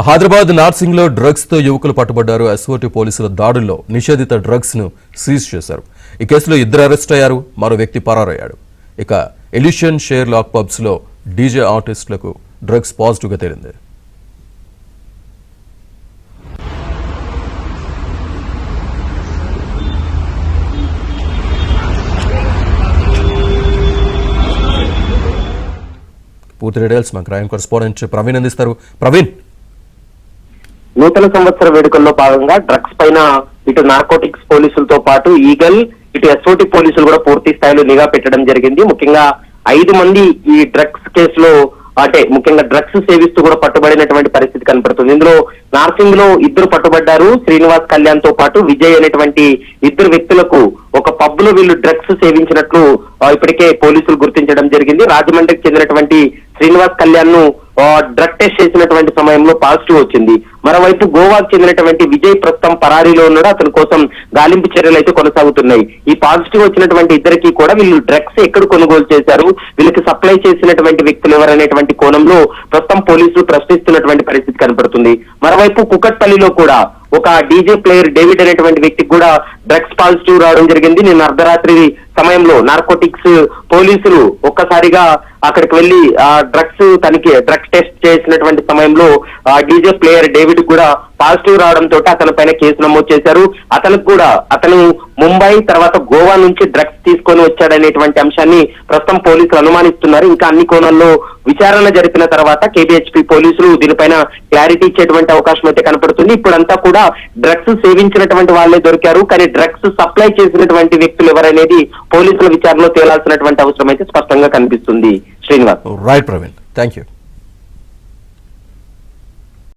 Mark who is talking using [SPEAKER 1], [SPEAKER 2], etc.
[SPEAKER 1] హైదరాబాద్ నార్సింగ్ లో డ్రగ్స్ తో యువకులు పట్టుబడ్డారు. ఎస్ఓటీ పోలీసుల దాడుల్లో నిషేధిత డ్రగ్స్ ను సీజ్ చేశారు. ఈ కేసులో 2 అరెస్ట్ అయ్యారు, మరో వ్యక్తి పరారయ్యాడు. ఇక ఎలిషన్ షేర్ లాక్ పబ్స్ లో డీజే ఆర్టిస్టులకు డ్రగ్స్ పాజిటివ్ గా తేలింది. పూర్తి డీటెయిల్స్ మా క్రైమ్ కరెస్పాండెంట్ ప్రవీణ్ అందిస్తారు. ప్రవీణ్,
[SPEAKER 2] నూతన సంవత్సర వేడుకల్లో భాగంగా డ్రగ్స్ పైన ఇటు నార్కోటిక్స్ పోలీసులతో పాటు ఈగల్ ఇటు ఎస్ఓటీ పోలీసులు కూడా పూర్తి స్థాయిలో నిఘా పెట్టడం జరిగింది. ముఖ్యంగా 5 మంది ఈ డ్రగ్స్ కేసులో అంటే ముఖ్యంగా డ్రగ్స్ సేవిస్తూ కూడా పట్టుబడినటువంటి పరిస్థితి కనపడుతుంది. ఇందులో నార్సింగ్ లో 2 పట్టుబడ్డారు. శ్రీనివాస్ కళ్యాణ్ తో పాటు విజయ్ అనేటువంటి 2 వ్యక్తులకు ఒక పబ్ లో వీళ్ళు డ్రగ్స్ సేవించినట్లు ఇప్పటికే పోలీసులు గుర్తించడం జరిగింది. రాజమండ్రికి చెందినటువంటి శ్రీనివాస్ కళ్యాణ్ ను డ్రగ్ టెస్ట్ చేసినటువంటి సమయంలో పాజిటివ్ వచ్చింది. మరోవైపు గోవాకు చెందినటువంటి విజయ్ ప్రస్తుతం పరారీలో ఉన్నాడు. అతని కోసం గాలింపు చర్యలు అయితే కొనసాగుతున్నాయి. ఈ పాజిటివ్ వచ్చినటువంటి ఇద్దరికి కూడా వీళ్ళు డ్రగ్స్ ఎక్కడ కొనుగోలు చేశారు, వీళ్ళకి సప్లై చేసినటువంటి వ్యక్తులు ఎవరనేటువంటి కోణంలో ప్రస్తుతం పోలీసులు ప్రశ్నిస్తున్నటువంటి పరిస్థితి కనపడుతుంది. మరోవైపు కుకట్పల్లిలో కూడా ఒక డీజే ప్లేయర్ డేవిడ్ అనేటువంటి వ్యక్తికి కూడా డ్రగ్స్ పాజిటివ్ రావడం జరిగింది. నిన్న అర్ధరాత్రి సమయంలో నార్కోటిక్స్ పోలీసులు ఒక్కసారిగా అక్కడికి వెళ్లి డ్రగ్స్ టెస్ట్ చేసినటువంటి సమయంలో డీజే ప్లేయర్ డేవిడ్ కూడా పాజిటివ్ రావడంతో అతని పైన కేసు నమోదు చేశారు. అతను ముంబై తర్వాత గోవా నుంచి డ్రగ్స్ తీసుకొని వచ్చాడనేటువంటి అంశాన్ని ప్రస్తుతం పోలీసులు అనుమానిస్తున్నారు. ఇంకా అన్ని కోణాల్లో విచారణ జరిపిన తర్వాత కేబిహెచ్పి పోలీసులు దీనిపైన క్లారిటీ ఇచ్చేటువంటి అవకాశం అయితే కనపడుతుంది. ఇప్పుడంతా కూడా డ్రగ్స్ సేవించినటువంటి వాళ్ళే దొరికారు, కానీ డ్రగ్స్ సప్లై చేసినటువంటి వ్యక్తులు ఎవరనేది పోలీసుల విచారణలో తేలాల్సినటువంటి అవసరం అయితే స్పష్టంగా కనిపిస్తుంది. Srinivas.
[SPEAKER 1] Right Praveen, thank you.